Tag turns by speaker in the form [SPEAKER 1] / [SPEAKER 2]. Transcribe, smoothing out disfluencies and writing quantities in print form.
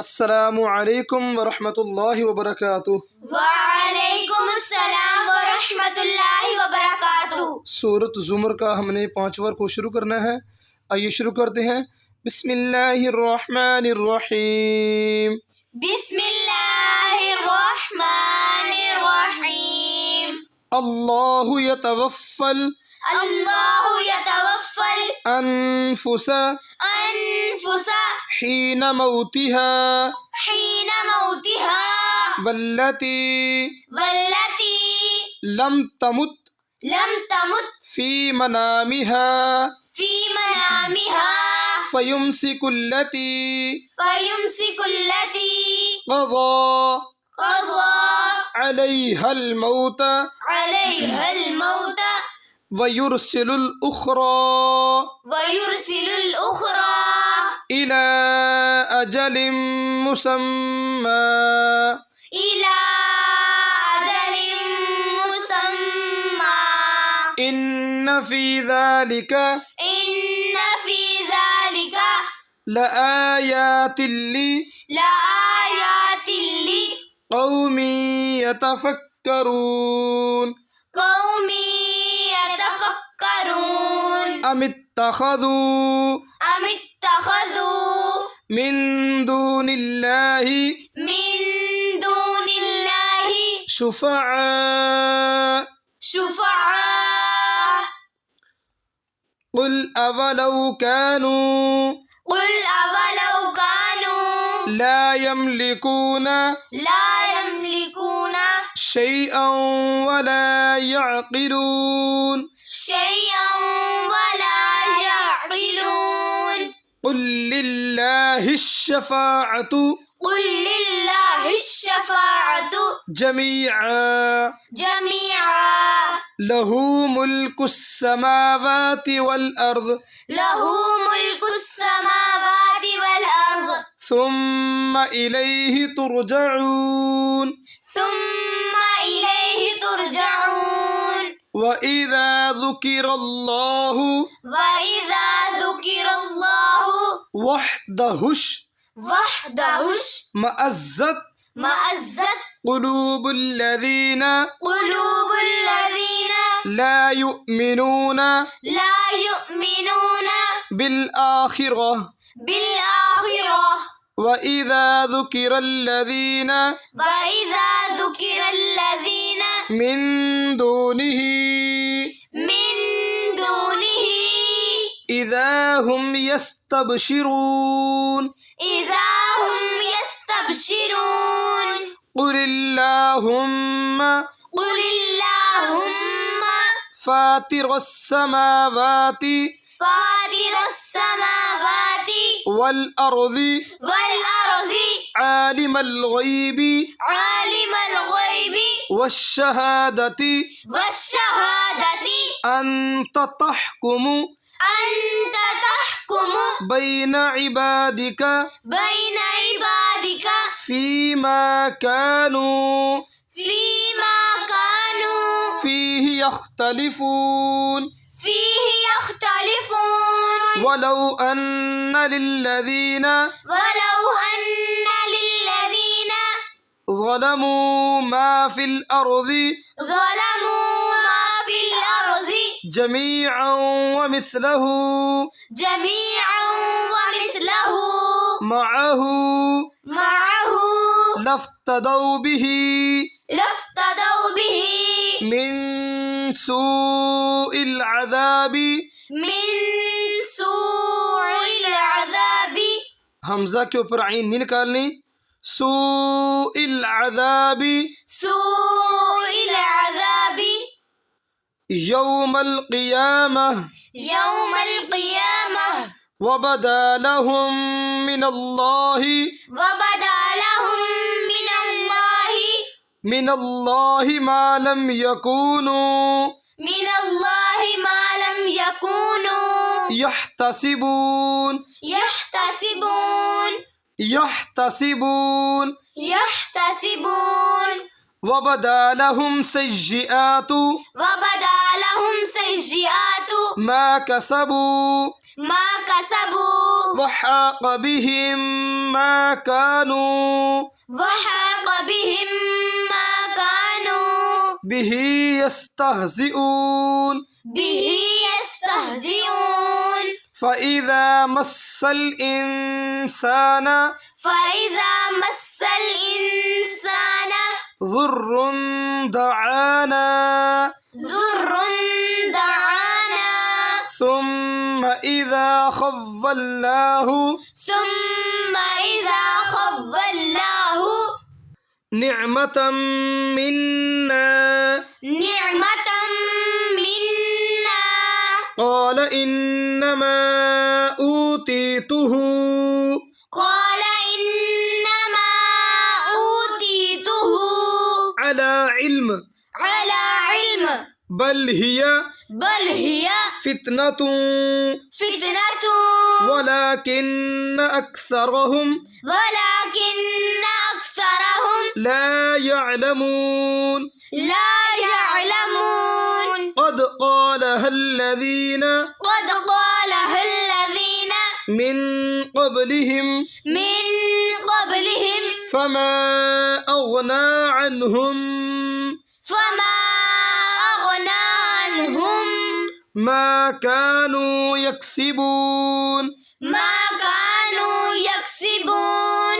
[SPEAKER 1] अस्सलामु अलैकुम वरहमतुल्लाहि वबरकातुह।
[SPEAKER 2] वालेकुम अस्सलाम व रहमतुल्लाहि व बरकातुहू।
[SPEAKER 1] सूरत ज़ुमर का हमने 5 बार को शुरू करना है। आइए शुरू करते हैं। बिस्मिल्लाहिर्रहमानिर्रहीम।
[SPEAKER 2] बिस्मिल्लाहिर्रहमानिर्रहीम।
[SPEAKER 1] अल्लाहु यतवफ़्फ़ल अनफुसा हीन मौतिहा वल्लती लम तमुत फी मनामिहा फयुमसिकुल्लती क़ज़ा अलैहल मौत वयुरसिलुल उख़रा इला अजलिम मुसम्मा इन्न फी ज़ालिका लआयातिल लिक़ौमिन यतफ़क्करून अमित्तख़ज़ू मिन दूनिल्लाहि शुफ़अआ क़ुल अवलौ कानू ला यमलिकूना शैअन वला यअक़िलून क़ुल लिल्लाहिश शफ़ाअतु जमीअन लहू मुल्कुस समावाति वल अर्ज़ सुम्मा इलैहि तुरजऊन व इज़ा ज़ुकिरल्लाहु वहदहुश मअज़्ज़त क़ुलूबुल्लज़ीना ला युमिनूना बिल आखिरह व इज़ा ज़ुकिरल्लज़ीना मिन दूनिही इज़ा हुम यस्तबशिरून क़ुलिल्लाहुम्मा फ़ातिरस समावाति वल अर्ज़ि आलिमल ग़ैबि वश्शहादति अंत तहकुमु बैन इबादिका फ़ीमा कानू फ़ीहि यख्तलिफ़ून वलौ अन्न लिल्लज़ीना ज़लमू मा फ़िल अर्ज़ि जमीअन व मिस्लहु मअहु लफ्तदौ बिही मिन सूइल अज़ाबि हमज़ा के ऊपर आइन नहीं निकालनी। सूइल अज़ाबि यौमल क़ियामह वबदा लहुम मिनल्लाहि मा लम यकूनू यहतसिबून वबदा लहुम सय्यिआतु
[SPEAKER 2] لهم سيئات
[SPEAKER 1] ما كسبوا
[SPEAKER 2] ما كسبوا
[SPEAKER 1] وحاق بهم ما كانوا
[SPEAKER 2] وحاق بهم ما كانوا
[SPEAKER 1] به يستهزئون
[SPEAKER 2] به يستهزئون
[SPEAKER 1] فإذا مس الإنسان
[SPEAKER 2] فإذا مس الإنسان
[SPEAKER 1] ضر دعانا
[SPEAKER 2] ضر دعانا
[SPEAKER 1] ثم إذا خولناه
[SPEAKER 2] ثم إذا خولناه
[SPEAKER 1] نعمة منا
[SPEAKER 2] نعمة منا
[SPEAKER 1] قال إنما أوتيته
[SPEAKER 2] قال إنما أوتيته
[SPEAKER 1] على علم
[SPEAKER 2] على علم
[SPEAKER 1] بل هي فتنة
[SPEAKER 2] فتنة
[SPEAKER 1] ولكن أكثرهم لا يعلمون
[SPEAKER 2] لا يعلمون
[SPEAKER 1] قد قالها الذين من قبلهم فما أغنى عنهم ما كانوا يكسبون
[SPEAKER 2] ما كانوا يكسبون